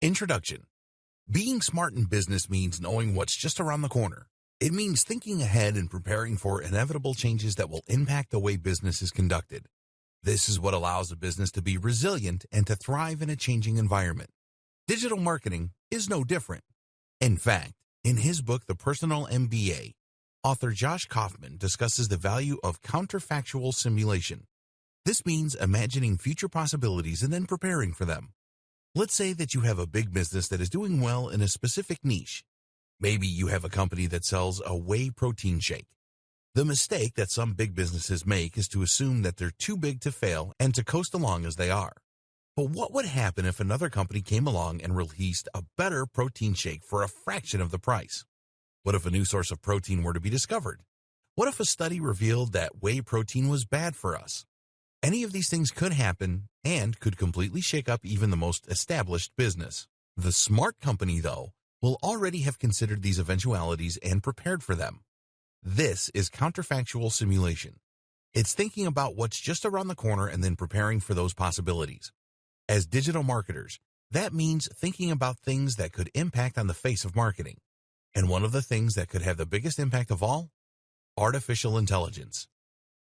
Introduction. Being smart in business means knowing what's just around the corner. It means thinking ahead and preparing for inevitable changes that will impact the way business is conducted. This is what allows a business to be resilient and to thrive in a changing environment. Digital marketing is no different. In fact, in his book, The Personal MBA, author Josh Kaufman discusses the value of counterfactual simulation. This means imagining future possibilities and then preparing for them. Let's say that you have a big business that is doing well in a specific niche. Maybe you have a company that sells a whey protein shake. The mistake that some big businesses make is to assume that they're too big to fail and to coast along as they are. But what would happen if another company came along and released a better protein shake for a fraction of the price? What if a new source of protein were to be discovered? What if a study revealed that whey protein was bad for us? Any of these things could happen and could completely shake up even the most established business. The smart company, though, will already have considered these eventualities and prepared for them. This is counterfactual simulation. It's thinking about what's just around the corner and then preparing for those possibilities. As digital marketers, that means thinking about things that could impact on the face of marketing. And one of the things that could have the biggest impact of all? Artificial intelligence.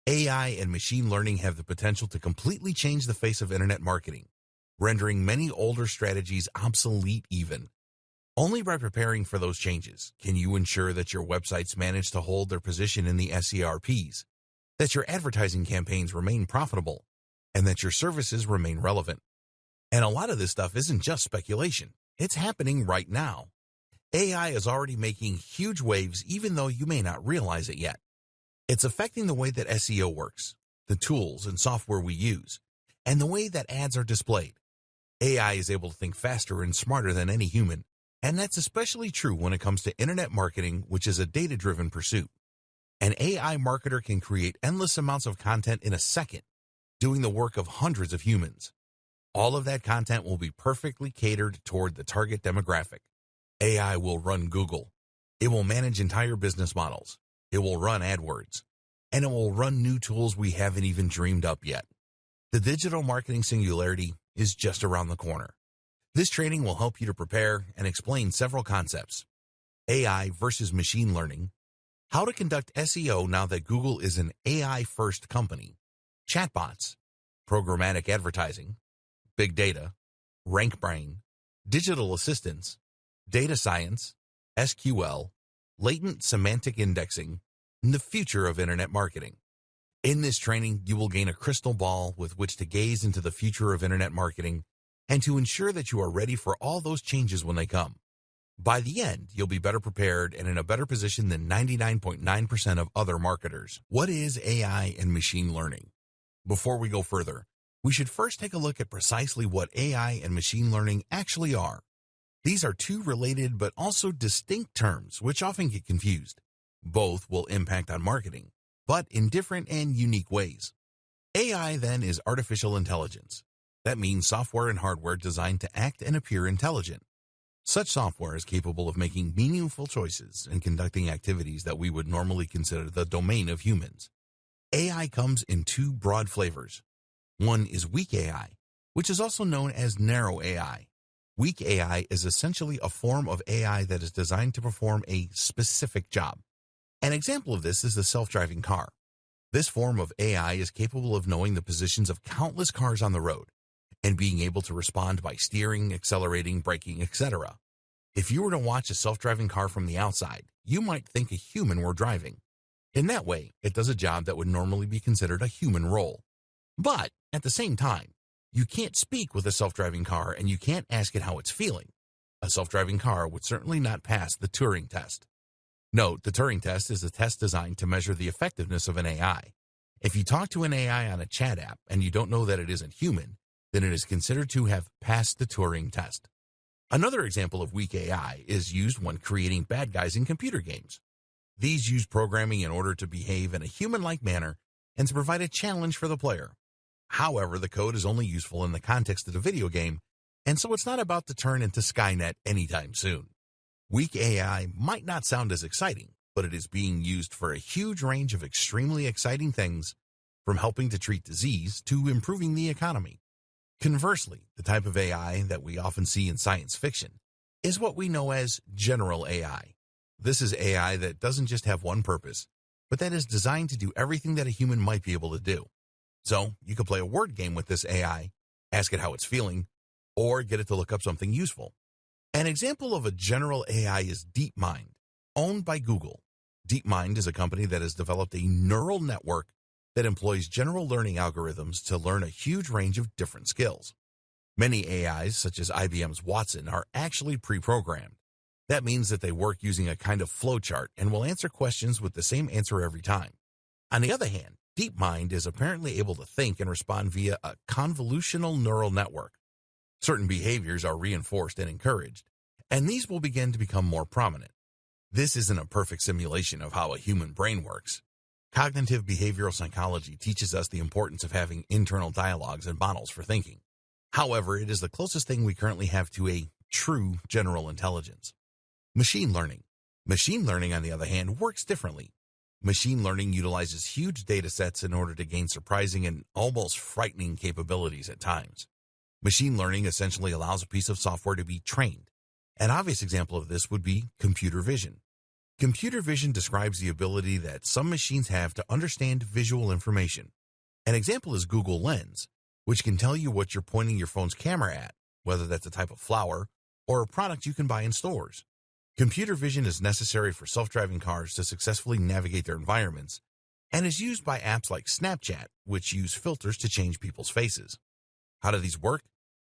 AI and machine learning have the potential to completely change the face of internet marketing, rendering many older strategies obsolete even. Only by preparing for those changes can you ensure that your websites manage to hold their position in the SERPs, that your advertising campaigns remain profitable, and that your services remain relevant. And a lot of this stuff isn't just speculation. It's happening right now. AI is already making huge waves even though you may not realize it yet. It's affecting the way that SEO works, the tools and software we use, and the way that ads are displayed. AI is able to think faster and smarter than any human, and that's especially true when it comes to internet marketing, which is a data-driven pursuit. An AI marketer can create endless amounts of content in a second, doing the work of hundreds of humans. All of that content will be perfectly catered toward the target demographic. AI will run Google. It will manage entire business models. It will run AdWords, and it will run new tools we haven't even dreamed up yet. The digital marketing singularity is just around the corner. This training will help you to prepare and explain several concepts. AI versus machine learning, how to conduct SEO now that Google is an AI-first company, chatbots, programmatic advertising, big data, RankBrain, digital assistants, data science, SQL, latent semantic indexing, and the future of internet marketing. In this training, you will gain a crystal ball with which to gaze into the future of internet marketing and to ensure that you are ready for all those changes when they come. By the end, you'll be better prepared and in a better position than 99.9% of other marketers. What is AI and machine learning? Before we go further, we should first take a look at precisely what AI and machine learning actually are. These are two related but also distinct terms which often get confused. Both will impact on marketing, but in different and unique ways. AI then is artificial intelligence. That means software and hardware designed to act and appear intelligent. Such software is capable of making meaningful choices and conducting activities that we would normally consider the domain of humans. AI comes in two broad flavors. One is weak AI, which is also known as narrow AI. Weak AI is essentially a form of AI that is designed to perform a specific job. An example of this is the self-driving car. This form of AI is capable of knowing the positions of countless cars on the road and being able to respond by steering, accelerating, braking, etc. If you were to watch a self-driving car from the outside, you might think a human were driving. In that way, it does a job that would normally be considered a human role. But at the same time, you can't speak with a self-driving car and you can't ask it how it's feeling. A self-driving car would certainly not pass the Turing test. Note, the Turing test is a test designed to measure the effectiveness of an AI. If you talk to an AI on a chat app and you don't know that it isn't human, then it is considered to have passed the Turing test. Another example of weak AI is used when creating bad guys in computer games. These use programming in order to behave in a human-like manner and to provide a challenge for the player. However, the code is only useful in the context of the video game, and so it's not about to turn into Skynet anytime soon. Weak AI might not sound as exciting, but it is being used for a huge range of extremely exciting things, from helping to treat disease to improving the economy. Conversely, the type of AI that we often see in science fiction is what we know as general AI. This is AI that doesn't just have one purpose, but that is designed to do everything that a human might be able to do. So you could play a word game with this AI, ask it how it's feeling, or get it to look up something useful. An example of a general AI is DeepMind, owned by Google. DeepMind is a company that has developed a neural network that employs general learning algorithms to learn a huge range of different skills. Many AIs, such as IBM's Watson, are actually pre-programmed. That means that they work using a kind of flowchart and will answer questions with the same answer every time. On the other hand, DeepMind is apparently able to think and respond via a convolutional neural network. Certain behaviors are reinforced and encouraged, and these will begin to become more prominent. This isn't a perfect simulation of how a human brain works. Cognitive behavioral psychology teaches us the importance of having internal dialogues and models for thinking. However, it is the closest thing we currently have to a true general intelligence. Machine learning. Machine learning, on the other hand, works differently. Machine learning utilizes huge data sets in order to gain surprising and almost frightening capabilities at times. Machine learning essentially allows a piece of software to be trained. An obvious example of this would be computer vision. Computer vision describes the ability that some machines have to understand visual information. An example is Google Lens, which can tell you what you're pointing your phone's camera at, whether that's a type of flower or a product you can buy in stores. Computer vision is necessary for self-driving cars to successfully navigate their environments and is used by apps like Snapchat, which use filters to change people's faces. How do these work?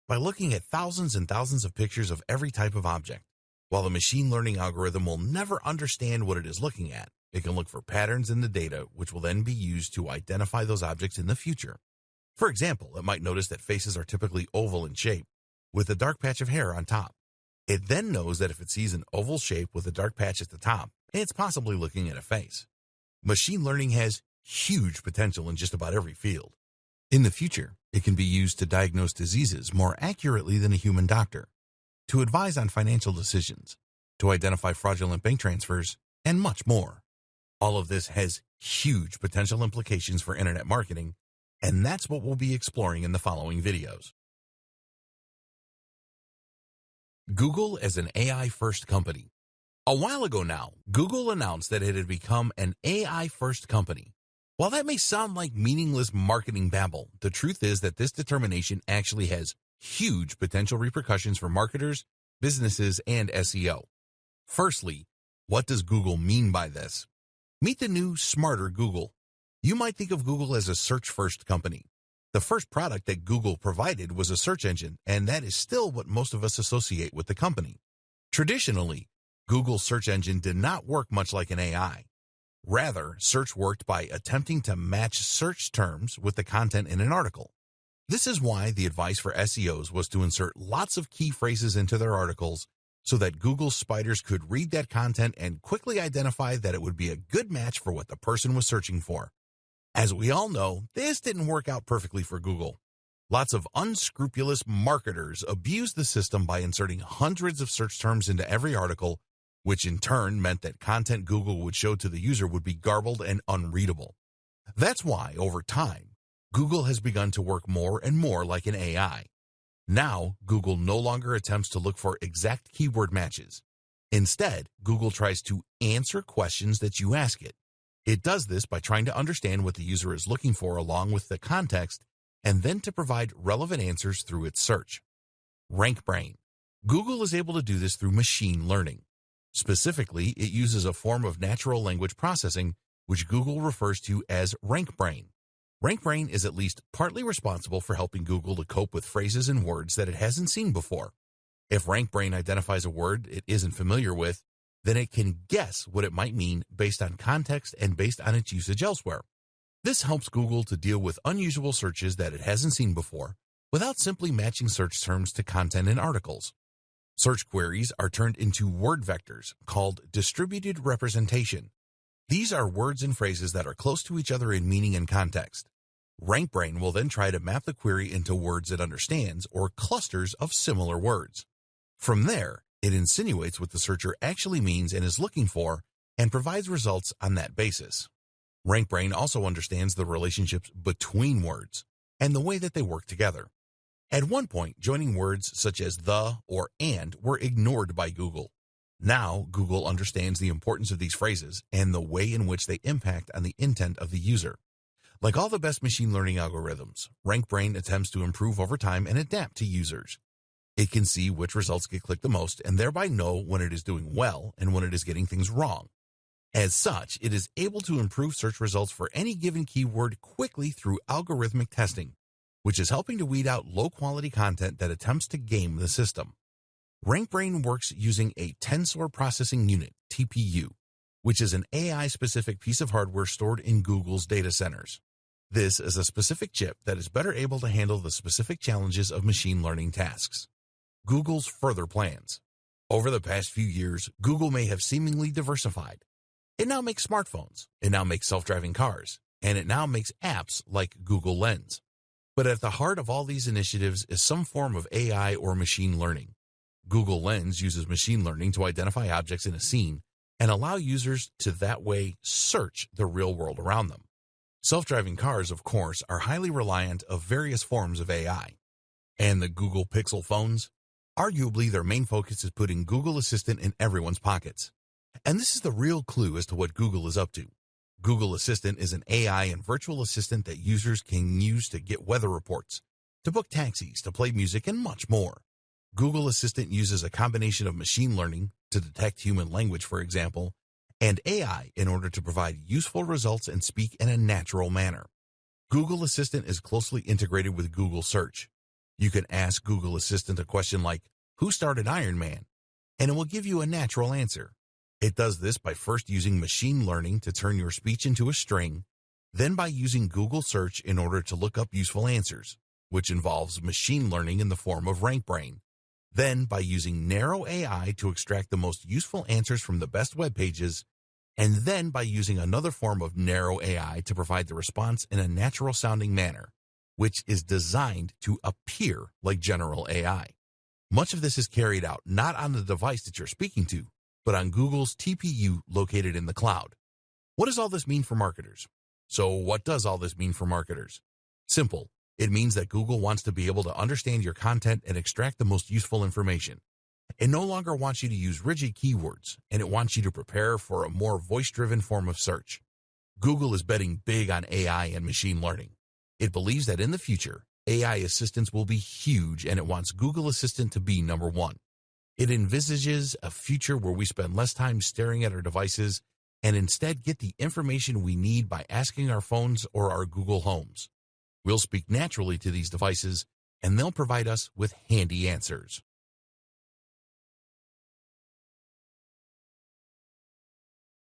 By looking at thousands and thousands of pictures of every type of object. While the machine learning algorithm will never understand what it is looking at, it can look for patterns in the data, which will then be used to identify those objects in the future. For example, it might notice that faces are typically oval in shape, with a dark patch of hair on top. It then knows that if it sees an oval shape with a dark patch at the top, it's possibly looking at a face. Machine learning has huge potential in just about every field. In the future, it can be used to diagnose diseases more accurately than a human doctor, to advise on financial decisions, to identify fraudulent bank transfers, and much more. All of this has huge potential implications for internet marketing, and that's what we'll be exploring in the following videos. Google as an AI-first company. A while ago now, Google announced that it had become an AI-first company. While that may sound like meaningless marketing babble, the truth is that this determination actually has huge potential repercussions for marketers, businesses, and SEO. Firstly, what does Google mean by this? Meet the new, smarter Google. You might think of Google as a search-first company. The first product that Google provided was a search engine, and that is still what most of us associate with the company. Traditionally, Google's search engine did not work much like an AI. Rather, search worked by attempting to match search terms with the content in an article. This is why the advice for SEOs was to insert lots of key phrases into their articles so that Google's spiders could read that content and quickly identify that it would be a good match for what the person was searching for. As we all know, this didn't work out perfectly for Google. Lots of unscrupulous marketers abused the system by inserting hundreds of search terms into every article, which in turn meant that content Google would show to the user would be garbled and unreadable. That's why, over time, Google has begun to work more and more like an AI. Now, Google no longer attempts to look for exact keyword matches. Instead, Google tries to answer questions that you ask it. It does this by trying to understand what the user is looking for along with the context, and then to provide relevant answers through its search. RankBrain. Google is able to do this through machine learning. Specifically, it uses a form of natural language processing, which Google refers to as RankBrain. RankBrain is at least partly responsible for helping Google to cope with phrases and words that it hasn't seen before. If RankBrain identifies a word it isn't familiar with, then it can guess what it might mean based on context and based on its usage elsewhere. This helps Google to deal with unusual searches that it hasn't seen before without simply matching search terms to content in articles. Search queries are turned into word vectors called distributed representation. These are words and phrases that are close to each other in meaning and context. RankBrain will then try to map the query into words it understands or clusters of similar words. From there, it insinuates what the searcher actually means and is looking for and provides results on that basis. RankBrain also understands the relationships between words and the way that they work together. At one point, joining words such as the or and were ignored by Google. Now, Google understands the importance of these phrases and the way in which they impact on the intent of the user. Like all the best machine learning algorithms, RankBrain attempts to improve over time and adapt to users. It can see which results get clicked the most and thereby know when it is doing well and when it is getting things wrong. As such, it is able to improve search results for any given keyword quickly through algorithmic testing, which is helping to weed out low-quality content that attempts to game the system. RankBrain works using a tensor processing unit, TPU, which is an AI-specific piece of hardware stored in Google's data centers. This is a specific chip that is better able to handle the specific challenges of machine learning tasks. Google's further plans. Over the past few years, Google may have seemingly diversified. It now makes smartphones, it now makes self-driving cars, and it now makes apps like Google Lens. But at the heart of all these initiatives is some form of AI or machine learning. Google Lens uses machine learning to identify objects in a scene and allow users to that way search the real world around them. Self-driving cars, of course, are highly reliant of various forms of AI. And the Google Pixel phones? Arguably, their main focus is putting Google Assistant in everyone's pockets. And this is the real clue as to what Google is up to. Google Assistant is an AI and virtual assistant that users can use to get weather reports, to book taxis, to play music, and much more. Google Assistant uses a combination of machine learning to detect human language, for example, and AI in order to provide useful results and speak in a natural manner. Google Assistant is closely integrated with Google Search. You can ask Google Assistant a question like, "Who started Iron Man?" and it will give you a natural answer. It does this by first using machine learning to turn your speech into a string, then by using Google Search in order to look up useful answers, which involves machine learning in the form of RankBrain, then by using narrow AI to extract the most useful answers from the best web pages, and then by using another form of narrow AI to provide the response in a natural-sounding manner, which is designed to appear like general AI. Much of this is carried out not on the device that you're speaking to, but on Google's TPU located in the cloud. What does all this mean for marketers? So what does all this mean for marketers? Simple. It means that Google wants to be able to understand your content and extract the most useful information. It no longer wants you to use rigid keywords, and it wants you to prepare for a more voice-driven form of search. Google is betting big on AI and machine learning. It believes that in the future, AI assistants will be huge, and it wants Google Assistant to be number one. It envisages a future where we spend less time staring at our devices and instead get the information we need by asking our phones or our Google Homes. We'll speak naturally to these devices, and they'll provide us with handy answers.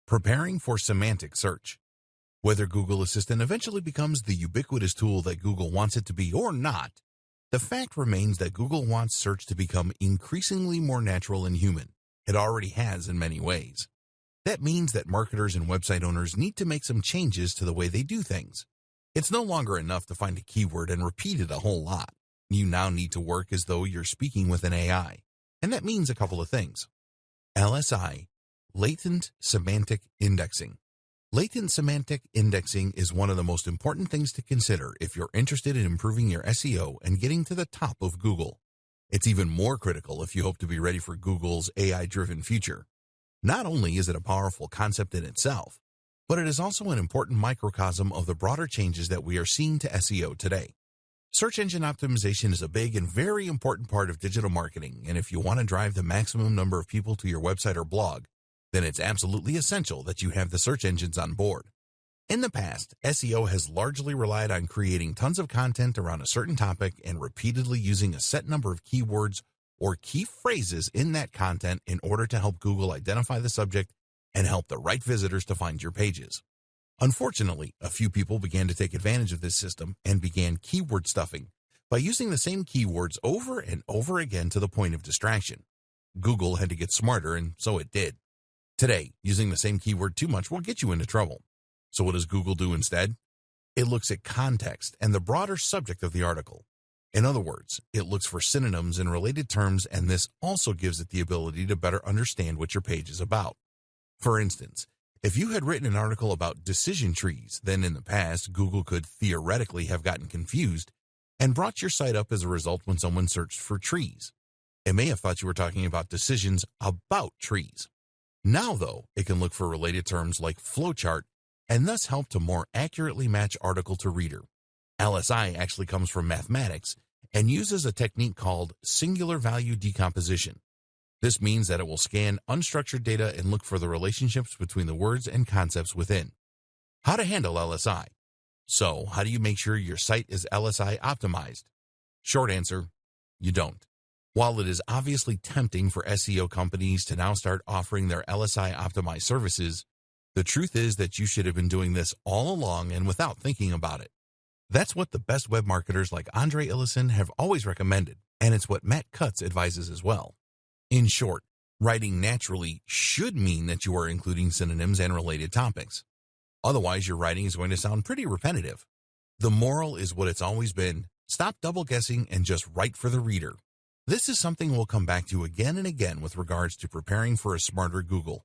Preparing for semantic search. Whether Google Assistant eventually becomes the ubiquitous tool that Google wants it to be or not, the fact remains that Google wants search to become increasingly more natural and human. It already has in many ways. That means that marketers and website owners need to make some changes to the way they do things. It's no longer enough to find a keyword and repeat it a whole lot. You now need to work as though you're speaking with an AI. And that means a couple of things. LSI, latent semantic indexing. Latent semantic indexing is one of the most important things to consider if you're interested in improving your SEO and getting to the top of Google. It's even more critical if you hope to be ready for Google's AI-driven future. Not only is it a powerful concept in itself, but it is also an important microcosm of the broader changes that we are seeing to SEO today. Search engine optimization is a big and very important part of digital marketing, and if you want to drive the maximum number of people to your website or blog, then it's absolutely essential that you have the search engines on board. In the past, SEO has largely relied on creating tons of content around a certain topic and repeatedly using a set number of keywords or key phrases in that content in order to help Google identify the subject and help the right visitors to find your pages. Unfortunately, a few people began to take advantage of this system and began keyword stuffing by using the same keywords over and over again to the point of distraction. Google had to get smarter, and so it did. Today, using the same keyword too much will get you into trouble. So what does Google do instead? It looks at context and the broader subject of the article. In other words, it looks for synonyms and related terms, and this also gives it the ability to better understand what your page is about. For instance, if you had written an article about decision trees, then in the past, Google could theoretically have gotten confused and brought your site up as a result when someone searched for trees. It may have thought you were talking about decisions about trees. Now, though, it can look for related terms like flowchart and thus help to more accurately match article to reader. LSI actually comes from mathematics and uses a technique called singular value decomposition. This means that it will scan unstructured data and look for the relationships between the words and concepts within. How to handle LSI. So, how do you make sure your site is LSI optimized? Short answer, you don't. While it is obviously tempting for SEO companies to now start offering their LSI optimized services, the truth is that you should have been doing this all along and without thinking about it. That's what the best web marketers like Andre Illison have always recommended, and it's what Matt Cutts advises as well. In short, writing naturally should mean that you are including synonyms and related topics. Otherwise, your writing is going to sound pretty repetitive. The moral is what it's always been: stop double guessing and just write for the reader. This is something we'll come back to again and again with regards to preparing for a smarter Google.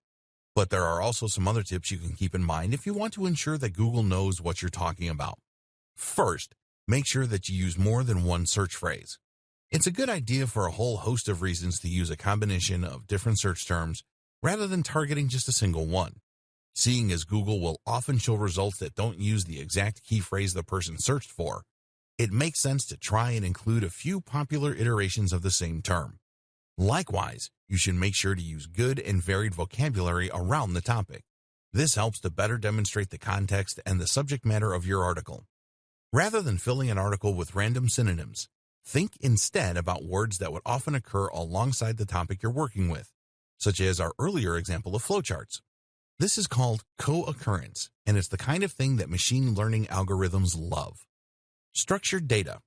But there are also some other tips you can keep in mind if you want to ensure that Google knows what you're talking about. First, make sure that you use more than one search phrase. It's a good idea for a whole host of reasons to use a combination of different search terms rather than targeting just a single one. Seeing as Google will often show results that don't use the exact key phrase the person searched for, it makes sense to try and include a few popular iterations of the same term. Likewise, you should make sure to use good and varied vocabulary around the topic. This helps to better demonstrate the context and the subject matter of your article. Rather than filling an article with random synonyms, think instead about words that would often occur alongside the topic you're working with, such as our earlier example of flowcharts. This is called co-occurrence, and it's the kind of thing that machine learning algorithms love. Structured data.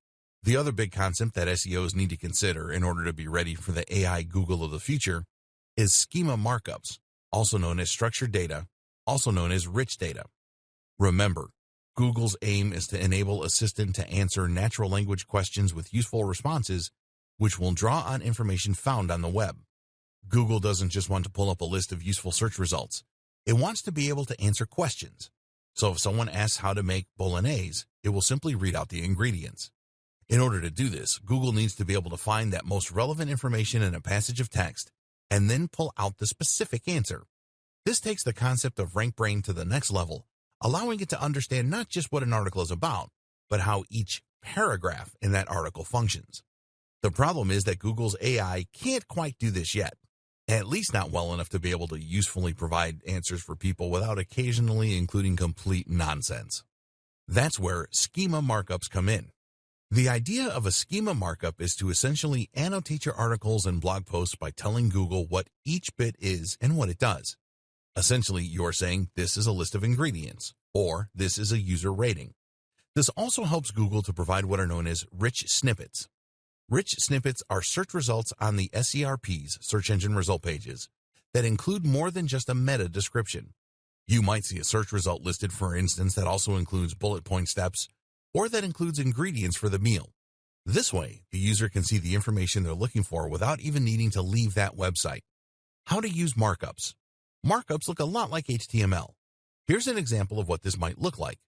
The other big concept that SEOs need to consider in order to be ready for the AI Google of the future is schema markups, also known as structured data, also known as rich data. Remember, Google's aim is to enable Assistant to answer natural language questions with useful responses, which will draw on information found on the web. Google doesn't just want to pull up a list of useful search results. It wants to be able to answer questions. So if someone asks how to make bolognese, it will simply read out the ingredients. In order to do this, Google needs to be able to find that most relevant information in a passage of text and then pull out the specific answer. This takes the concept of rank brain to the next level, allowing it to understand not just what an article is about, but how each paragraph in that article functions. The problem is that Google's AI can't quite do this yet, at least not well enough to be able to usefully provide answers for people without occasionally including complete nonsense. That's where schema markups come in. The idea of a schema markup is to essentially annotate your articles and blog posts by telling Google what each bit is and what it does. Essentially, you're saying this is a list of ingredients, or this is a user rating. This also helps Google to provide what are known as rich snippets. Rich snippets are search results on the SERP's, search engine result pages, that include more than just a meta description. You might see a search result listed, for instance, that also includes bullet point steps, or that includes ingredients for the meal. This way, the user can see the information they're looking for without even needing to leave that website. How to use markups. Markups look a lot like HTML. Here's an example of what this might look like.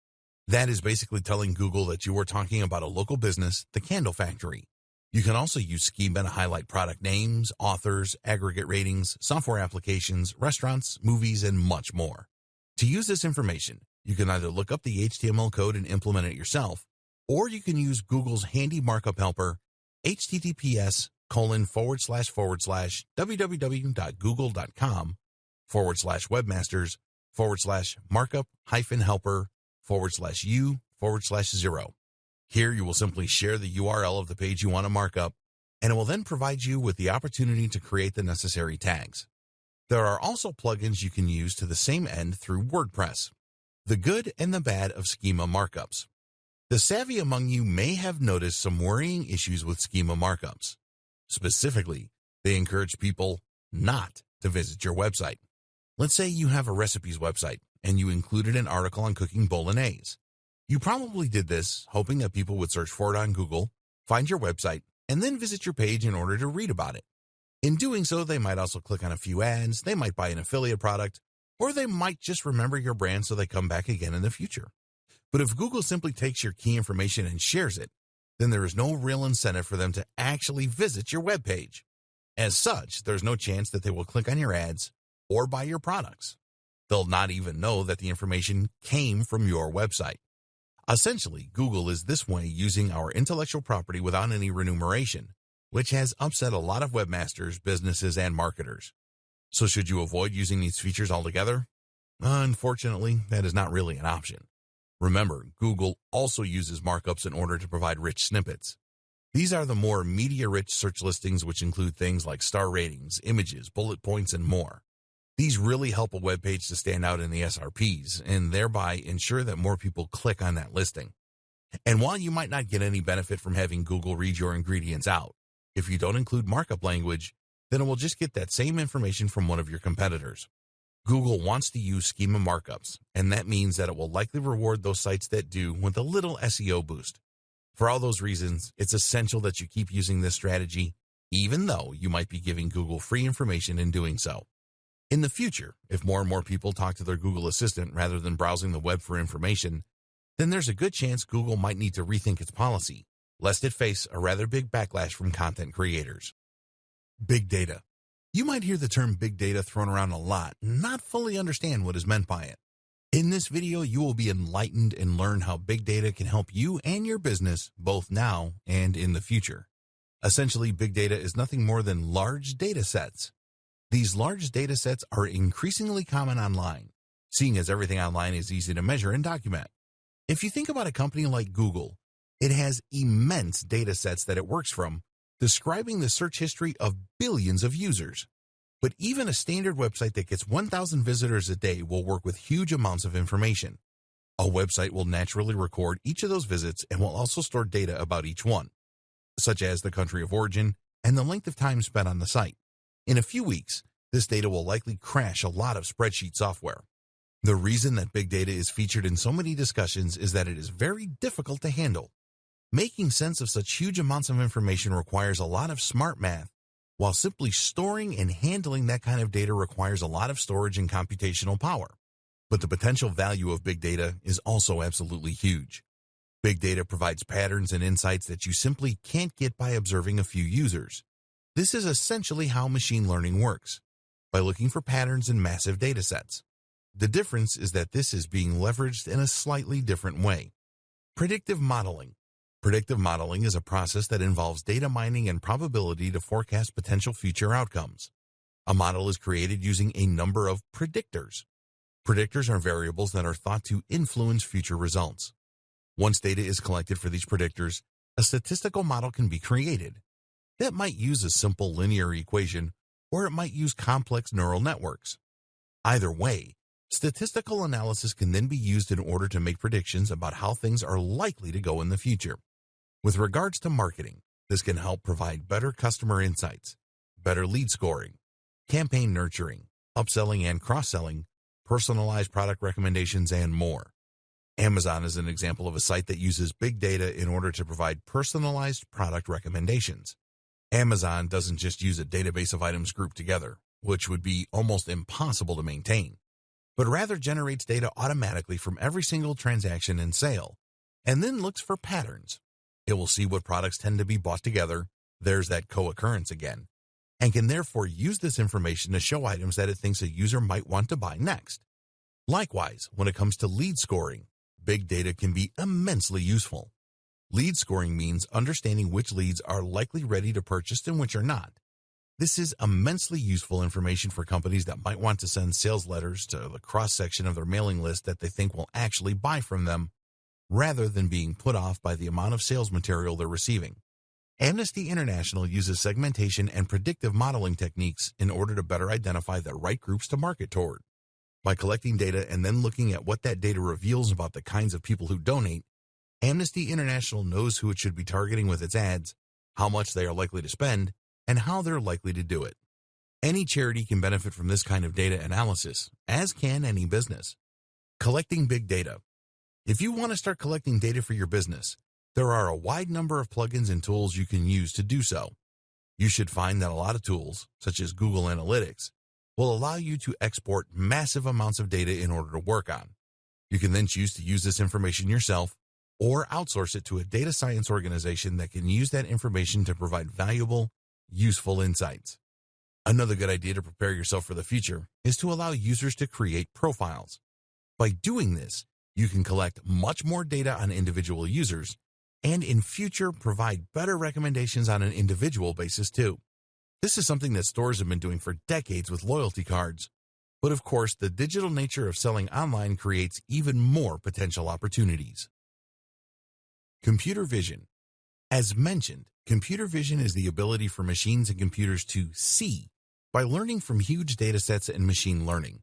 That is basically telling Google that you are talking about a local business, the Candle Factory. You can also use schema to highlight product names, authors, aggregate ratings, software applications, restaurants, movies, and much more. To use this information, you can either look up the HTML code and implement it yourself, or you can use Google's handy markup helper, https://www.google.com/webmasters/markup-helper/u/0. Here you will simply share the URL of the page you want to mark up, and it will then provide you with the opportunity to create the necessary tags. There are also plugins you can use to the same end through WordPress. The good and the bad of schema markups. The savvy among you may have noticed some worrying issues with schema markups. Specifically, they encourage people not to visit your website. Let's say you have a recipes website and you included an article on cooking bolognese. You probably did this hoping that people would search for it on Google, find your website, and then visit your page in order to read about it. In doing so, they might also click on a few ads, they might buy an affiliate product, or they might just remember your brand so they come back again in the future. But if Google simply takes your key information and shares it, then there is no real incentive for them to actually visit your webpage. As such, there's no chance that they will click on your ads or buy your products. They'll not even know that the information came from your website. Essentially, Google is this way using our intellectual property without any remuneration, which has upset a lot of webmasters, businesses, and marketers. So should you avoid using these features altogether? Unfortunately, that is not really an option. Remember, Google also uses markups in order to provide rich snippets. These are the more media-rich search listings, which include things like star ratings, images, bullet points, and more. These really help a web page to stand out in the SRPs and thereby ensure that more people click on that listing. And while you might not get any benefit from having Google read your ingredients out, if you don't include markup language, then it will just get that same information from one of your competitors. Google wants to use schema markups, and that means that it will likely reward those sites that do with a little SEO boost. For all those reasons, it's essential that you keep using this strategy, even though you might be giving Google free information in doing so. In the future, if more and more people talk to their Google Assistant rather than browsing the web for information, then there's a good chance Google might need to rethink its policy, lest it face a rather big backlash from content creators. Big data. You might hear the term big data thrown around a lot and not fully understand what is meant by it. In this video, you will be enlightened and learn how big data can help you and your business both now and in the future. Essentially, big data is nothing more than large data sets. These large data sets are increasingly common online, seeing as everything online is easy to measure and document. If you think about a company like Google, it has immense data sets that it works from, describing the search history of billions of users. But even a standard website that gets 1,000 visitors a day will work with huge amounts of information. A website will naturally record each of those visits and will also store data about each one, such as the country of origin and the length of time spent on the site. In a few weeks, this data will likely crash a lot of spreadsheet software. The reason that big data is featured in so many discussions is that it is very difficult to handle. Making sense of such huge amounts of information requires a lot of smart math, while simply storing and handling that kind of data requires a lot of storage and computational power. But the potential value of big data is also absolutely huge. Big data provides patterns and insights that you simply can't get by observing a few users. This is essentially how machine learning works, by looking for patterns in massive data sets. The difference is that this is being leveraged in a slightly different way. Predictive modeling. Predictive modeling is a process that involves data mining and probability to forecast potential future outcomes. A model is created using a number of predictors. Predictors are variables that are thought to influence future results. Once data is collected for these predictors, a statistical model can be created. That might use a simple linear equation, or it might use complex neural networks. Either way, statistical analysis can then be used in order to make predictions about how things are likely to go in the future. With regards to marketing, this can help provide better customer insights, better lead scoring, campaign nurturing, upselling and cross-selling, personalized product recommendations, and more. Amazon is an example of a site that uses big data in order to provide personalized product recommendations. Amazon doesn't just use a database of items grouped together, which would be almost impossible to maintain, but rather generates data automatically from every single transaction and sale, and then looks for patterns. It will see what products tend to be bought together, there's that co-occurrence again, and can therefore use this information to show items that it thinks a user might want to buy next. Likewise, when it comes to lead scoring, big data can be immensely useful. Lead scoring means understanding which leads are likely ready to purchase and which are not. This is immensely useful information for companies that might want to send sales letters to the cross-section of their mailing list that they think will actually buy from them, rather than being put off by the amount of sales material they're receiving. Amnesty International uses segmentation and predictive modeling techniques in order to better identify the right groups to market toward. By collecting data and then looking at what that data reveals about the kinds of people who donate, Amnesty International knows who it should be targeting with its ads, how much they are likely to spend, and how they're likely to do it. Any charity can benefit from this kind of data analysis, as can any business. Collecting big data. If you want to start collecting data for your business, there are a wide number of plugins and tools you can use to do so. You should find that a lot of tools, such as Google Analytics, will allow you to export massive amounts of data in order to work on. You can then choose to use this information yourself, or outsource it to a data science organization that can use that information to provide valuable, useful insights. Another good idea to prepare yourself for the future is to allow users to create profiles. By doing this, you can collect much more data on individual users and in future provide better recommendations on an individual basis too. This is something that stores have been doing for decades with loyalty cards. But of course, the digital nature of selling online creates even more potential opportunities. Computer vision. As mentioned, computer vision is the ability for machines and computers to see by learning from huge data sets and machine learning.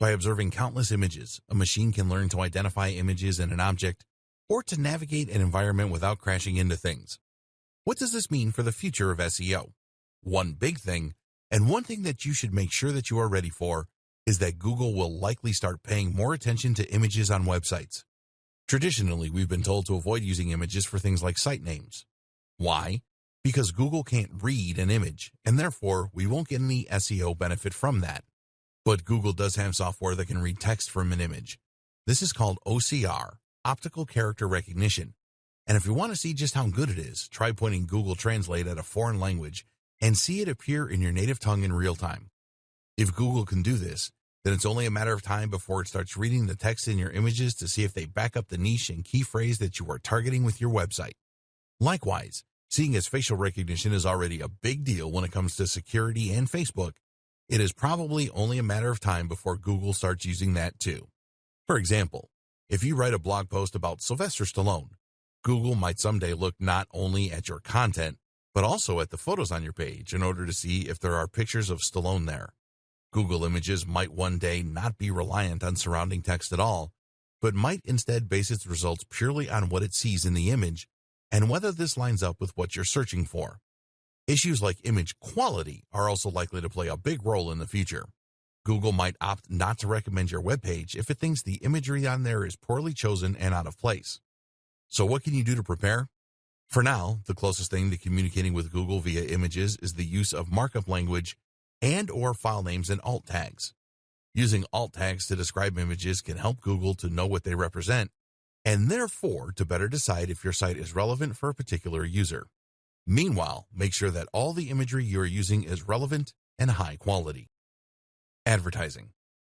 By observing countless images, a machine can learn to identify images in an object or to navigate an environment without crashing into things. What does this mean for the future of SEO? One big thing, and one thing that you should make sure that you are ready for, is that Google will likely start paying more attention to images on websites. Traditionally, we've been told to avoid using images for things like site names. Why? Because Google can't read an image, and therefore we won't get any SEO benefit from that. But Google does have software that can read text from an image. This is called OCR, Optical Character Recognition. And if you want to see just how good it is, try pointing Google Translate at a foreign language and see it appear in your native tongue in real time. If Google can do this, then it's only a matter of time before it starts reading the text in your images to see if they back up the niche and key phrase that you are targeting with your website. Likewise, seeing as facial recognition is already a big deal when it comes to security and Facebook, it is probably only a matter of time before Google starts using that too. For example, if you write a blog post about Sylvester Stallone, Google might someday look not only at your content, but also at the photos on your page in order to see if there are pictures of Stallone there. Google Images might one day not be reliant on surrounding text at all, but might instead base its results purely on what it sees in the image and whether this lines up with what you're searching for. Issues like image quality are also likely to play a big role in the future. Google might opt not to recommend your webpage if it thinks the imagery on there is poorly chosen and out of place. So what can you do to prepare? For now, the closest thing to communicating with Google via images is the use of markup language and/or file names and alt tags. Using alt tags to describe images can help Google to know what they represent and therefore to better decide if your site is relevant for a particular user. Meanwhile, make sure that all the imagery you are using is relevant and high quality. Advertising.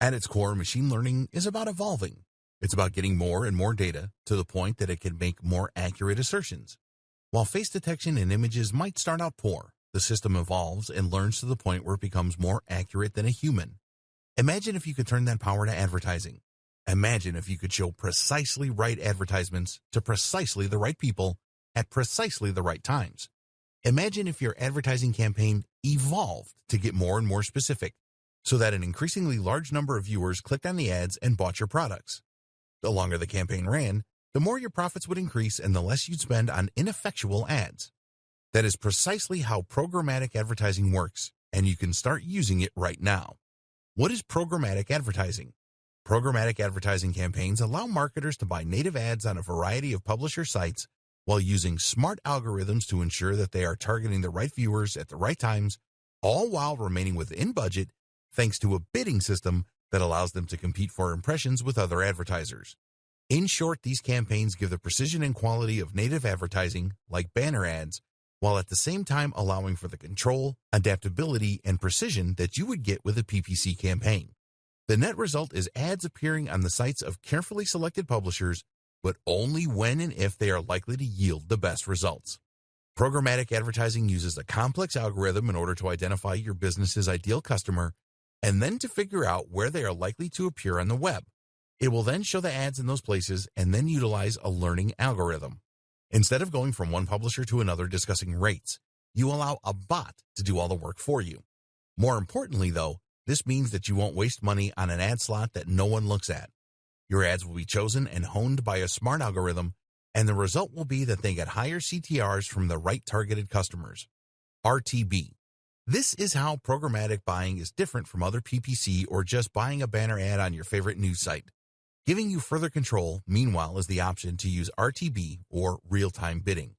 At its core, machine learning is about evolving. It's about getting more and more data to the point that it can make more accurate assertions. While face detection in images might start out poor, the system evolves and learns to the point where it becomes more accurate than a human. Imagine if you could turn that power to advertising. Imagine if you could show precisely right advertisements to precisely the right people at precisely the right times. Imagine if your advertising campaign evolved to get more and more specific, so that an increasingly large number of viewers clicked on the ads and bought your products. The longer the campaign ran, the more your profits would increase and the less you'd spend on ineffectual ads. That is precisely how programmatic advertising works, and you can start using it right now. What is programmatic advertising? Programmatic advertising campaigns allow marketers to buy native ads on a variety of publisher sites while using smart algorithms to ensure that they are targeting the right viewers at the right times, all while remaining within budget, thanks to a bidding system that allows them to compete for impressions with other advertisers. In short, these campaigns give the precision and quality of native advertising, like banner ads, while at the same time allowing for the control, adaptability, and precision that you would get with a PPC campaign. The net result is ads appearing on the sites of carefully selected publishers, but only when and if they are likely to yield the best results. Programmatic advertising uses a complex algorithm in order to identify your business's ideal customer and then to figure out where they are likely to appear on the web. It will then show the ads in those places and then utilize a learning algorithm. Instead of going from one publisher to another discussing rates, you allow a bot to do all the work for you. More importantly, though, this means that you won't waste money on an ad slot that no one looks at. Your ads will be chosen and honed by a smart algorithm, and the result will be that they get higher CTRs from the right targeted customers. RTB. This is how programmatic buying is different from other PPC or just buying a banner ad on your favorite news site. Giving you further control, meanwhile, is the option to use RTB or real-time bidding.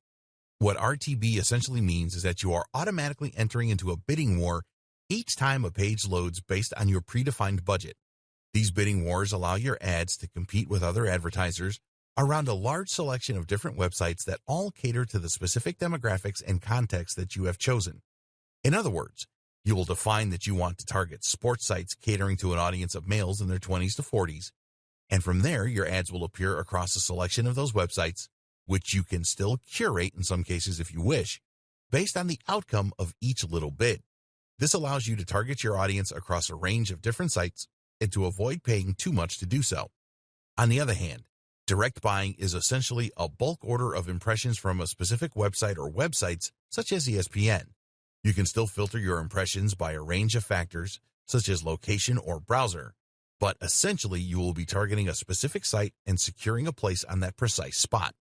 What RTB essentially means is that you are automatically entering into a bidding war each time a page loads based on your predefined budget. These bidding wars allow your ads to compete with other advertisers, around a large selection of different websites that all cater to the specific demographics and context that you have chosen. In other words, you will define that you want to target sports sites catering to an audience of males in their 20s to 40s, and from there your ads will appear across a selection of those websites, which you can still curate in some cases if you wish, based on the outcome of each little bid. This allows you to target your audience across a range of different sites and to avoid paying too much to do so. On the other hand, direct buying is essentially a bulk order of impressions from a specific website or websites such as ESPN. You can still filter your impressions by a range of factors such as location or browser, but essentially you will be targeting a specific site and securing a place on that precise spot.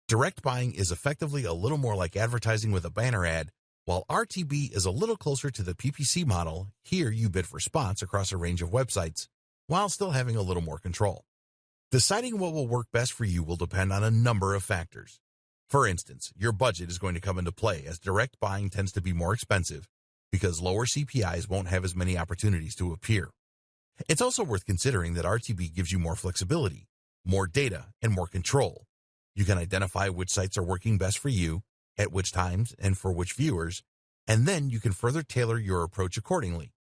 Direct buying is effectively a little more like advertising with a banner ad, while RTB is a little closer to the PPC model. Here you bid for spots across a range of websites, while still having a little more control. Deciding what will work best for you will depend on a number of factors. For instance, your budget is going to come into play, as direct buying tends to be more expensive because lower CPIs won't have as many opportunities to appear. It's also worth considering that RTB gives you more flexibility, more data, and more control. You can identify which sites are working best for you, at which times, and for which viewers, and then you can further tailor your approach accordingly.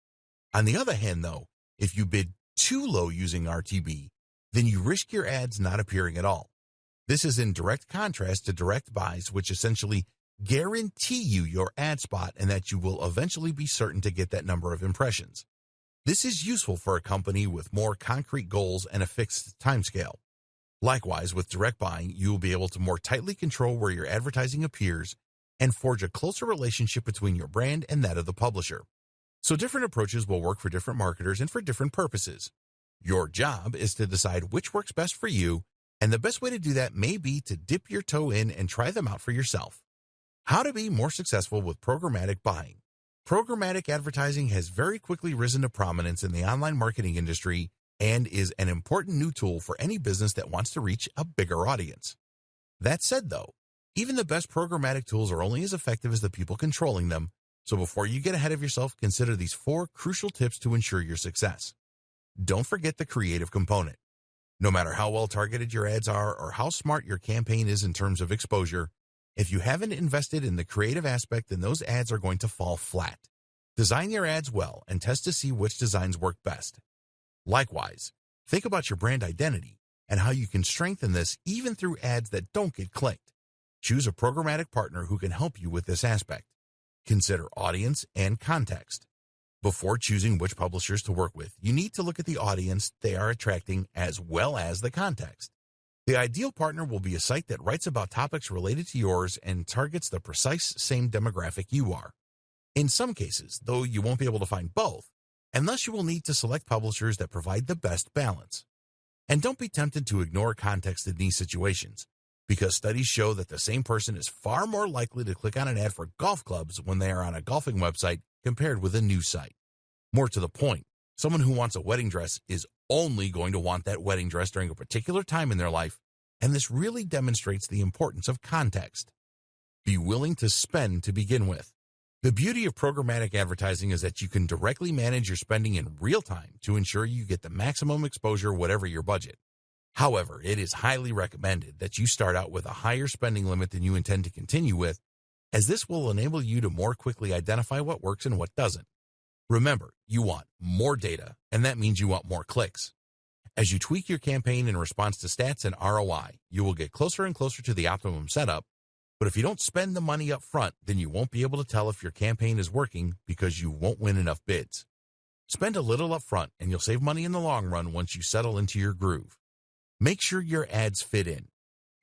On the other hand, though, if you bid too low using RTB, then you risk your ads not appearing at all. This is in direct contrast to direct buys, which essentially guarantee you your ad spot and that you will eventually be certain to get that number of impressions. This is useful for a company with more concrete goals and a fixed timescale. Likewise, with direct buying, you will be able to more tightly control where your advertising appears and forge a closer relationship between your brand and that of the publisher. So different approaches will work for different marketers and for different purposes. Your job is to decide which works best for you, and the best way to do that may be to dip your toe in and try them out for yourself. How to be more successful with programmatic buying. Programmatic advertising has very quickly risen to prominence in the online marketing industry and is an important new tool for any business that wants to reach a bigger audience. That said, though, even the best programmatic tools are only as effective as the people controlling them, so before you get ahead of yourself, consider these 4 crucial tips to ensure your success. Don't forget the creative component. No matter how well targeted your ads are or how smart your campaign is in terms of exposure, if you haven't invested in the creative aspect, then those ads are going to fall flat. Design your ads well and test to see which designs work best. Likewise, think about your brand identity and how you can strengthen this even through ads that don't get clicked. Choose a programmatic partner who can help you with this aspect. Consider audience and context. Before choosing which publishers to work with, you need to look at the audience they are attracting as well as the context. The ideal partner will be a site that writes about topics related to yours and targets the precise same demographic you are. In some cases, though, you won't be able to find both, and thus you will need to select publishers that provide the best balance. And don't be tempted to ignore context in these situations, because studies show that the same person is far more likely to click on an ad for golf clubs when they are on a golfing website compared with a news site. More to the point, someone who wants a wedding dress is only going to want that wedding dress during a particular time in their life, and this really demonstrates the importance of context. Be willing to spend to begin with. The beauty of programmatic advertising is that you can directly manage your spending in real time to ensure you get the maximum exposure whatever your budget. However, it is highly recommended that you start out with a higher spending limit than you intend to continue with, as this will enable you to more quickly identify what works and what doesn't. Remember, you want more data, and that means you want more clicks. As you tweak your campaign in response to stats and ROI, you will get closer and closer to the optimum setup. But if you don't spend the money up front, then you won't be able to tell if your campaign is working because you won't win enough bids. Spend a little up front and you'll save money in the long run once you settle into your groove. Make sure your ads fit in.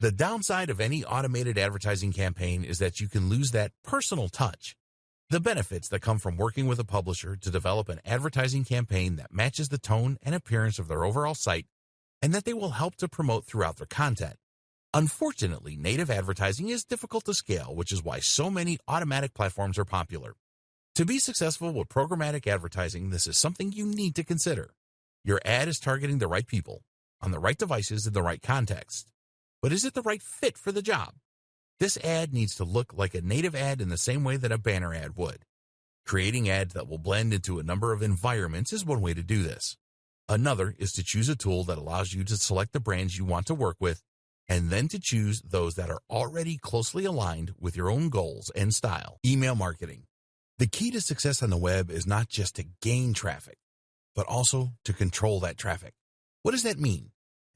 The downside of any automated advertising campaign is that you can lose that personal touch. The benefits that come from working with a publisher to develop an advertising campaign that matches the tone and appearance of their overall site and that they will help to promote throughout their content. Unfortunately, native advertising is difficult to scale, which is why so many automatic platforms are popular. To be successful with programmatic advertising, this is something you need to consider. Your ad is targeting the right people, on the right devices in the right context. But is it the right fit for the job? This ad needs to look like a native ad in the same way that a banner ad would. Creating ads that will blend into a number of environments is one way to do this. Another is to choose a tool that allows you to select the brands you want to work with and then to choose those that are already closely aligned with your own goals and style. Email marketing. The key to success on the web is not just to gain traffic, but also to control that traffic. What does that mean?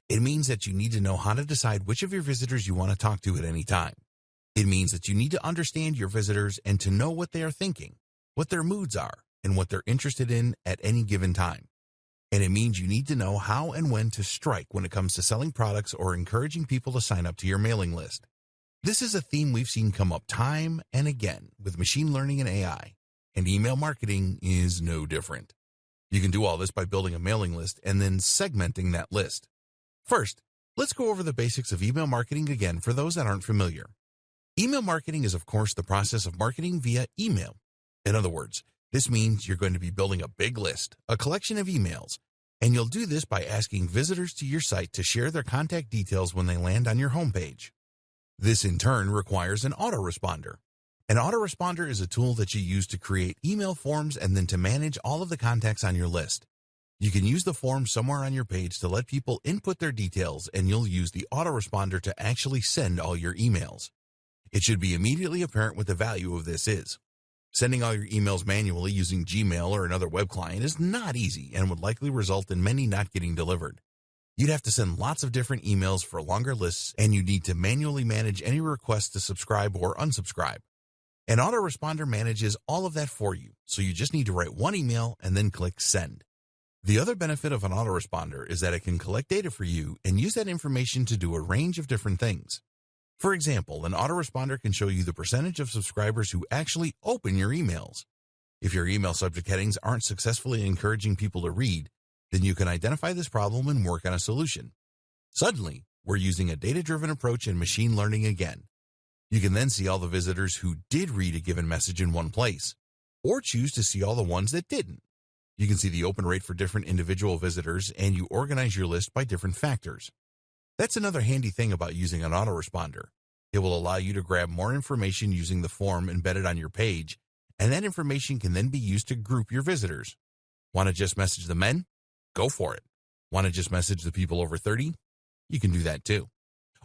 It means that you need to know how to decide which of your visitors you want to talk to at any time. It means that you need to understand your visitors and to know what they are thinking, what their moods are, and what they're interested in at any given time. And it means you need to know how and when to strike when it comes to selling products or encouraging people to sign up to your mailing list. This is a theme we've seen come up time and again with machine learning and AI, and email marketing is no different. You can do all this by building a mailing list and then segmenting that list. First, let's go over the basics of email marketing again for those that aren't familiar. Email marketing is, of course, the process of marketing via email. In other words, this means you're going to be building a big list, a collection of emails, and you'll do this by asking visitors to your site to share their contact details when they land on your homepage. This, in turn, requires an autoresponder. An autoresponder is a tool that you use to create email forms and then to manage all of the contacts on your list. You can use the form somewhere on your page to let people input their details, and you'll use the autoresponder to actually send all your emails. It should be immediately apparent what the value of this is. Sending all your emails manually using Gmail or another web client is not easy and would likely result in many not getting delivered. You'd have to send lots of different emails for longer lists, and you need to manually manage any requests to subscribe or unsubscribe. An autoresponder manages all of that for you, so you just need to write one email and then click send. The other benefit of an autoresponder is that it can collect data for you and use that information to do a range of different things. For example, an autoresponder can show you the percentage of subscribers who actually open your emails. If your email subject headings aren't successfully encouraging people to read, then you can identify this problem and work on a solution. Suddenly, we're using a data-driven approach and machine learning again. You can then see all the visitors who did read a given message in one place, or choose to see all the ones that didn't. You can see the open rate for different individual visitors, and you organize your list by different factors. That's another handy thing about using an autoresponder. It will allow you to grab more information using the form embedded on your page, and that information can then be used to group your visitors. Want to just message the men? Go for it. Want to just message the people over 30? You can do that too.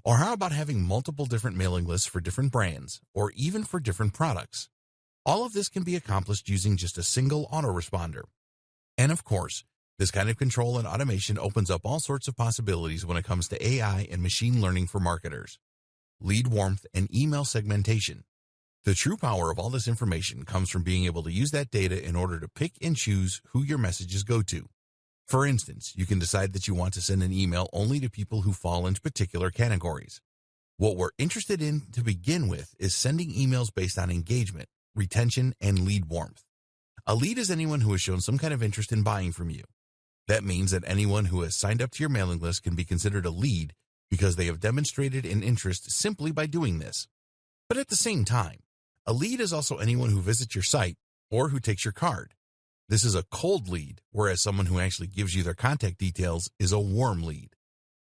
Or how about having multiple different mailing lists for different brands, or even for different products? All of this can be accomplished using just a single autoresponder. And of course, this kind of control and automation opens up all sorts of possibilities when it comes to AI and machine learning for marketers, lead warmth, and email segmentation. The true power of all this information comes from being able to use that data in order to pick and choose who your messages go to. For instance, you can decide that you want to send an email only to people who fall into particular categories. What we're interested in to begin with is sending emails based on engagement, retention, and lead warmth. A lead is anyone who has shown some kind of interest in buying from you. That means that anyone who has signed up to your mailing list can be considered a lead because they have demonstrated an interest simply by doing this. But at the same time, a lead is also anyone who visits your site or who takes your card. This is a cold lead, whereas someone who actually gives you their contact details is a warm lead.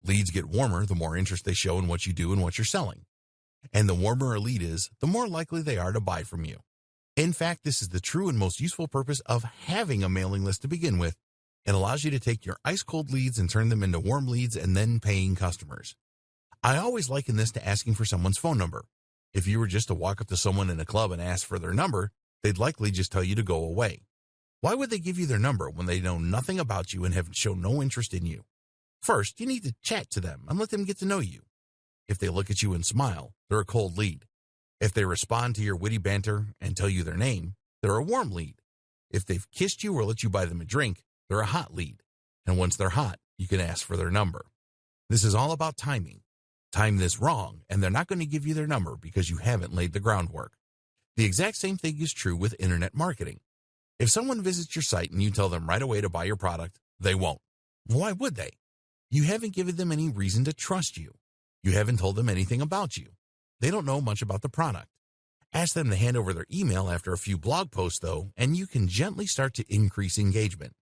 Leads get warmer the more interest they show in what you do and what you're selling. And the warmer a lead is, the more likely they are to buy from you. In fact, this is the true and most useful purpose of having a mailing list to begin with. It allows you to take your ice-cold leads and turn them into warm leads and then paying customers. I always liken this to asking for someone's phone number. If you were just to walk up to someone in a club and ask for their number, they'd likely just tell you to go away. Why would they give you their number when they know nothing about you and have shown no interest in you? First, you need to chat to them and let them get to know you. If they look at you and smile, they're a cold lead. If they respond to your witty banter and tell you their name, they're a warm lead. If they've kissed you or let you buy them a drink, they're a hot lead. And once they're hot, you can ask for their number. This is all about timing. Time this wrong, and they're not going to give you their number because you haven't laid the groundwork. The exact same thing is true with internet marketing. If someone visits your site and you tell them right away to buy your product, they won't. Why would they? You haven't given them any reason to trust you. You haven't told them anything about you. They don't know much about the product. Ask them to hand over their email after a few blog posts, though, and you can gently start to increase engagement.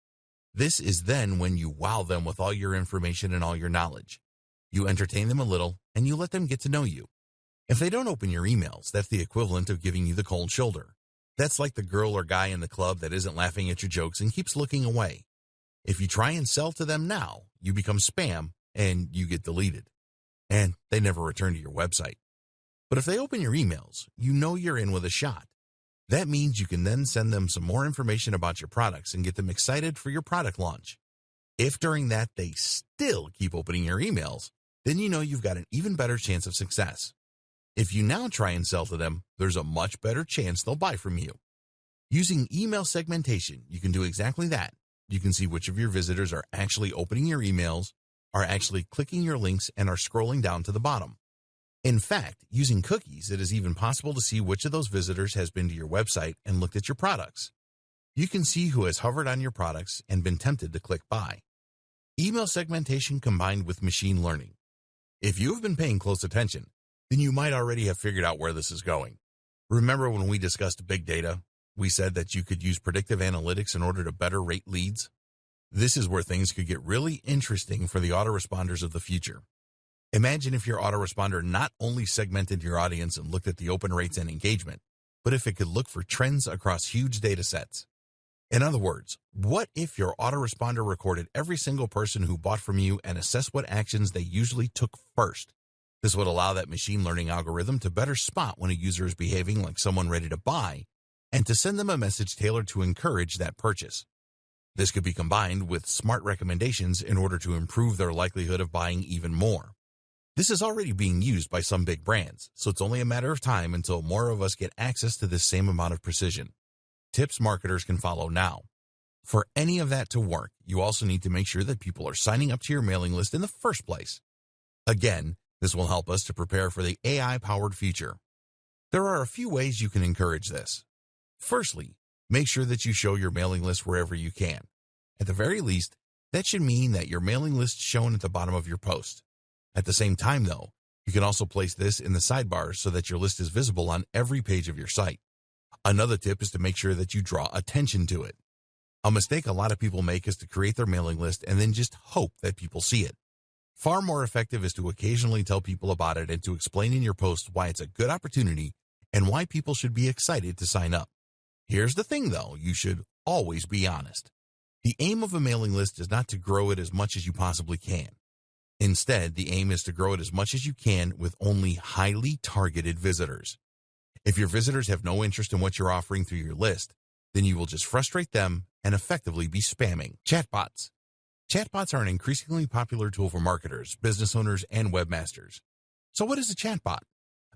This is then when you wow them with all your information and all your knowledge. You entertain them a little, and you let them get to know you. If they don't open your emails, that's the equivalent of giving you the cold shoulder. That's like the girl or guy in the club that isn't laughing at your jokes and keeps looking away. If you try and sell to them now, you become spam and you get deleted. and they never return to your website. But if they open your emails, you know you're in with a shot. That means you can then send them some more information about your products and get them excited for your product launch. If during that they still keep opening your emails, then you know you've got an even better chance of success. If you now try and sell to them, there's a much better chance they'll buy from you. Using email segmentation, you can do exactly that. You can see which of your visitors are actually opening your emails, are actually clicking your links, and are scrolling down to the bottom. In fact, using cookies, it is even possible to see which of those visitors has been to your website and looked at your products. You can see who has hovered on your products and been tempted to click buy. Email segmentation combined with machine learning. If you have been paying close attention, then you might already have figured out where this is going. Remember when we discussed big data? We said that you could use predictive analytics in order to better rate leads. This is where things could get really interesting for the autoresponders of the future. Imagine if your autoresponder not only segmented your audience and looked at the open rates and engagement, but if it could look for trends across huge data sets. In other words, what if your autoresponder recorded every single person who bought from you and assessed what actions they usually took first? This would allow that machine learning algorithm to better spot when a user is behaving like someone ready to buy and to send them a message tailored to encourage that purchase. This could be combined with smart recommendations in order to improve their likelihood of buying even more. This is already being used by some big brands, so it's only a matter of time until more of us get access to this same amount of precision. Tips marketers can follow now. For any of that to work, you also need to make sure that people are signing up to your mailing list in the first place. Again, this will help us to prepare for the AI-powered future. There are a few ways you can encourage this. Firstly, make sure that you show your mailing list wherever you can. At the very least, that should mean that your mailing list is shown at the bottom of your post. At the same time, though, you can also place this in the sidebar so that your list is visible on every page of your site. Another tip is to make sure that you draw attention to it. A mistake a lot of people make is to create their mailing list and then just hope that people see it. Far more effective is to occasionally tell people about it and to explain in your post why it's a good opportunity and why people should be excited to sign up. Here's the thing, though, you should always be honest. The aim of a mailing list is not to grow it as much as you possibly can. Instead, the aim is to grow it as much as you can with only highly targeted visitors. If your visitors have no interest in what you're offering through your list, then you will just frustrate them and effectively be spamming. Chatbots. Chatbots are an increasingly popular tool for marketers, business owners, and webmasters. So what is a chatbot?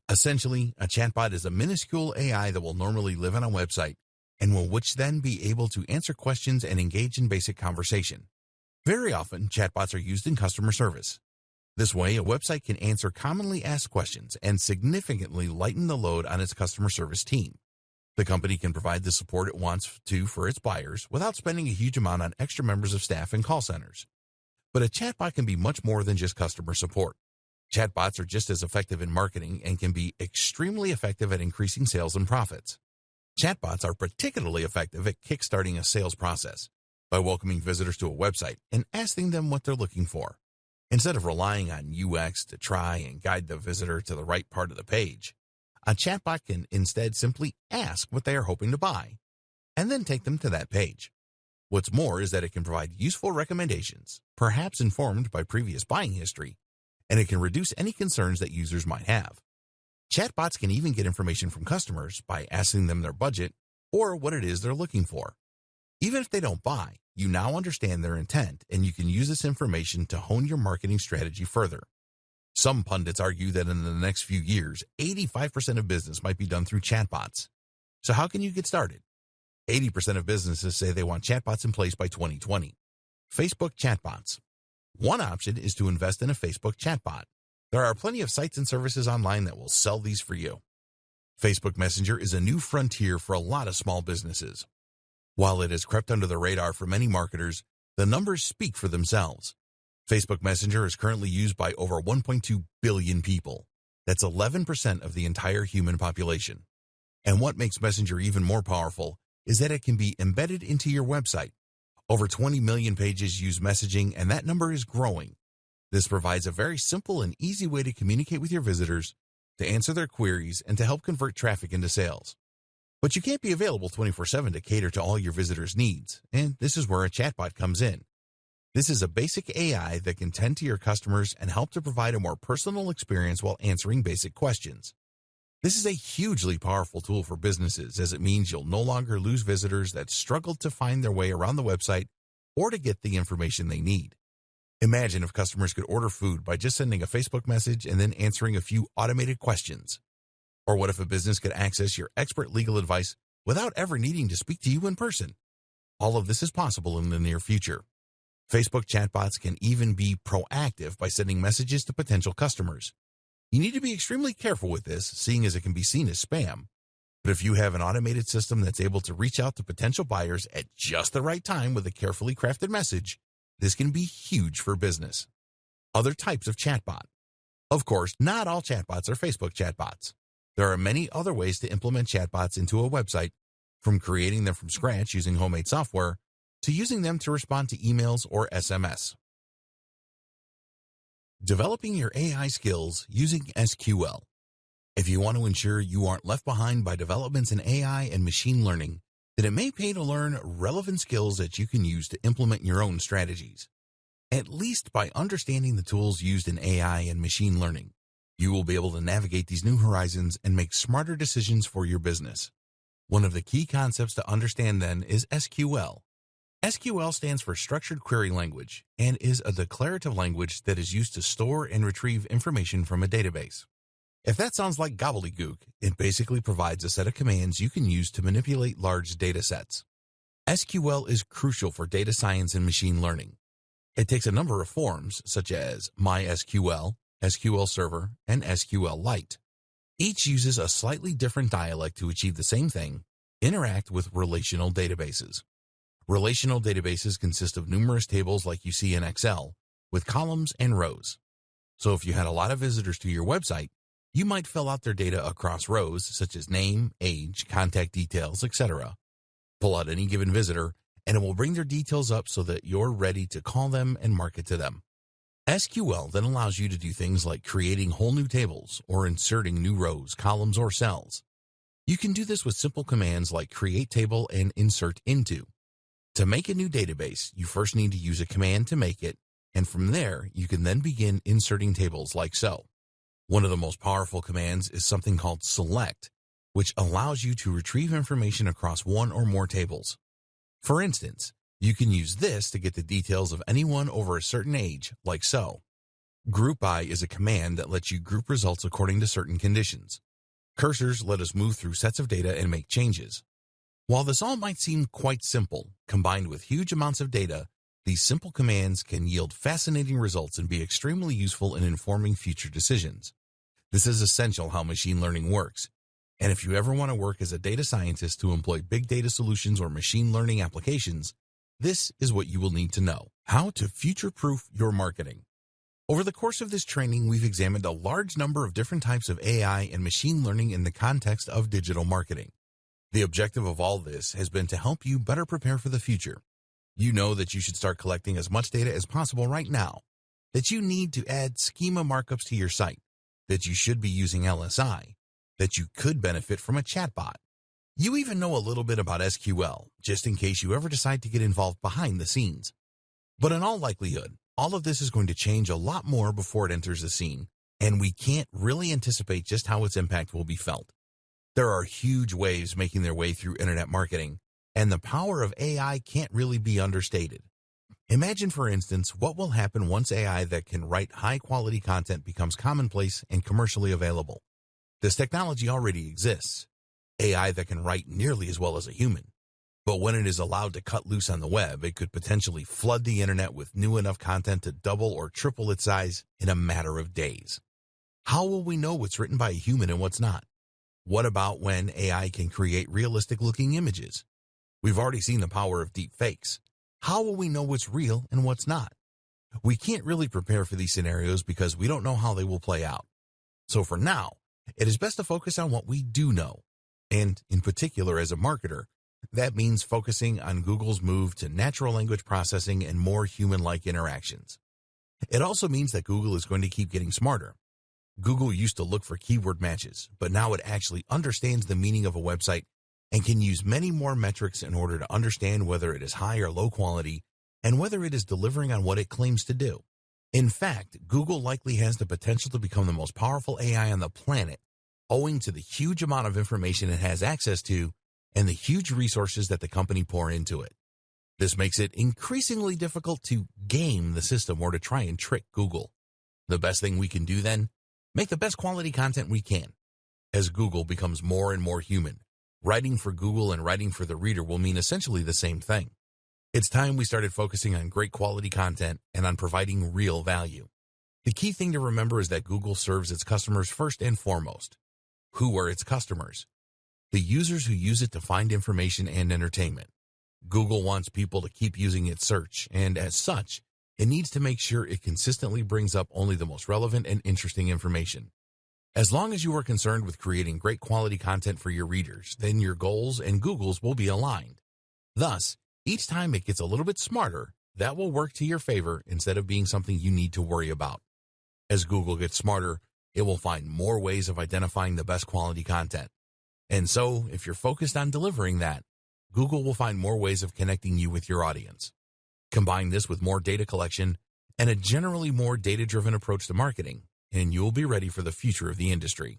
Essentially, a chatbot is a minuscule AI that will normally live on a website and will which then be able to answer questions and engage in basic conversation. Very often, chatbots are used in customer service. This way, a website can answer commonly asked questions and significantly lighten the load on its customer service team. The company can provide the support it wants to for its buyers without spending a huge amount on extra members of staff and call centers. But a chatbot can be much more than just customer support. Chatbots are just as effective in marketing and can be extremely effective at increasing sales and profits. Chatbots are particularly effective at kickstarting a sales process by welcoming visitors to a website and asking them what they're looking for. Instead of relying on UX to try and guide the visitor to the right part of the page, a chatbot can instead simply ask what they are hoping to buy and then take them to that page. What's more is that it can provide useful recommendations, perhaps informed by previous buying history, and it can reduce any concerns that users might have. Chatbots can even get information from customers by asking them their budget or what it is they're looking for. Even if they don't buy, you now understand their intent, and you can use this information to hone your marketing strategy further. Some pundits argue that in the next few years, 85% of business might be done through chatbots. So how can you get started? 80% of businesses say they want chatbots in place by 2020. Facebook chatbots. One option is to invest in a Facebook chatbot. There are plenty of sites and services online that will sell these for you. Facebook Messenger is a new frontier for a lot of small businesses. While it has crept under the radar for many marketers, the numbers speak for themselves. Facebook Messenger is currently used by over 1.2 billion people. That's 11% of the entire human population. And what makes Messenger even more powerful is that it can be embedded into your website. Over 20 million pages use messaging, and that number is growing. This provides a very simple and easy way to communicate with your visitors, to answer their queries, and to help convert traffic into sales. But you can't be available 24/7 to cater to all your visitors' needs, and this is where a chatbot comes in. This is a basic AI that can tend to your customers and help to provide a more personal experience while answering basic questions. This is a hugely powerful tool for businesses, as it means you'll no longer lose visitors that struggle to find their way around the website or to get the information they need. Imagine if customers could order food by just sending a Facebook message and then answering a few automated questions. Or what if a business could access your expert legal advice without ever needing to speak to you in person? All of this is possible in the near future. Facebook chatbots can even be proactive by sending messages to potential customers. You need to be extremely careful with this, seeing as it can be seen as spam. But if you have an automated system that's able to reach out to potential buyers at just the right time with a carefully crafted message, this can be huge for business. Other types of chatbot. Of course, not all chatbots are Facebook chatbots. There are many other ways to implement chatbots into a website, from creating them from scratch using homemade software to using them to respond to emails or SMS. Developing your AI skills using SQL. If you want to ensure you aren't left behind by developments in AI and machine learning, then it may pay to learn relevant skills that you can use to implement your own strategies. At least by understanding the tools used in AI and machine learning, you will be able to navigate these new horizons and make smarter decisions for your business. One of the key concepts to understand then is SQL. SQL stands for Structured Query Language and is a declarative language that is used to store and retrieve information from a database. If that sounds like gobbledygook, it basically provides a set of commands you can use to manipulate large data sets. SQL is crucial for data science and machine learning. It takes a number of forms, such as MySQL, SQL Server, and SQLite. Each uses a slightly different dialect to achieve the same thing: interact with relational databases. Relational databases consist of numerous tables like you see in Excel, with columns and rows. So if you had a lot of visitors to your website, you might fill out their data across rows such as name, age, contact details, etc. Pull out any given visitor, and it will bring their details up so that you're ready to call them and market to them. SQL then allows you to do things like creating whole new tables or inserting new rows, columns, or cells. You can do this with simple commands like create table and insert into. To make a new database, you first need to use a command to make it, and from there, you can then begin inserting tables like so. One of the most powerful commands is something called select, which allows you to retrieve information across one or more tables. For instance, you can use this to get the details of anyone over a certain age, like so. Group by is a command that lets you group results according to certain conditions. Cursors let us move through sets of data and make changes. While this all might seem quite simple, combined with huge amounts of data, these simple commands can yield fascinating results and be extremely useful in informing future decisions. This is essential how machine learning works. And if you ever want to work as a data scientist to employ big data solutions or machine learning applications, this is what you will need to know: how to future-proof your marketing. Over the course of this training, we've examined a large number of different types of AI and machine learning in the context of digital marketing. The objective of all this has been to help you better prepare for the future. You know that you should start collecting as much data as possible right now, that you need to add schema markups to your site, that you should be using LSI, that you could benefit from a chatbot. You even know a little bit about SQL, just in case you ever decide to get involved behind the scenes. But in all likelihood, all of this is going to change a lot more before it enters the scene, and we can't really anticipate just how its impact will be felt. There are huge waves making their way through internet marketing, and the power of AI can't really be understated. Imagine, for instance, what will happen once AI that can write high-quality content becomes commonplace and commercially available. This technology already exists. AI that can write nearly as well as a human. But when it is allowed to cut loose on the web, it could potentially flood the internet with new enough content to double or triple its size in a matter of days. How will we know what's written by a human and what's not? What about when AI can create realistic-looking images? We've already seen the power of deep fakes. How will we know what's real and what's not? We can't really prepare for these scenarios because we don't know how they will play out. So for now, it is best to focus on what we do know. And in particular, as a marketer, that means focusing on Google's move to natural language processing and more human-like interactions. It also means that Google is going to keep getting smarter. Google used to look for keyword matches, but now it actually understands the meaning of a website and can use many more metrics in order to understand whether it is high or low quality and whether it is delivering on what it claims to do. In fact, Google likely has the potential to become the most powerful AI on the planet, owing to the huge amount of information it has access to and the huge resources that the company pour into it. This makes it increasingly difficult to game the system or to try and trick Google. The best thing we can do then? Make the best quality content we can. As Google becomes more and more human, writing for Google and writing for the reader will mean essentially the same thing. It's time we started focusing on great quality content and on providing real value. The key thing to remember is that Google serves its customers first and foremost. Who are its customers? The users who use it to find information and entertainment. Google wants people to keep using its search, and as such, it needs to make sure it consistently brings up only the most relevant and interesting information. As long as you are concerned with creating great quality content for your readers, then your goals and Google's will be aligned. Thus, each time it gets a little bit smarter, that will work to your favor instead of being something you need to worry about. As Google gets smarter, it will find more ways of identifying the best quality content. And so, if you're focused on delivering that, Google will find more ways of connecting you with your audience. Combine this with more data collection and a generally more data-driven approach to marketing, and you'll be ready for the future of the industry.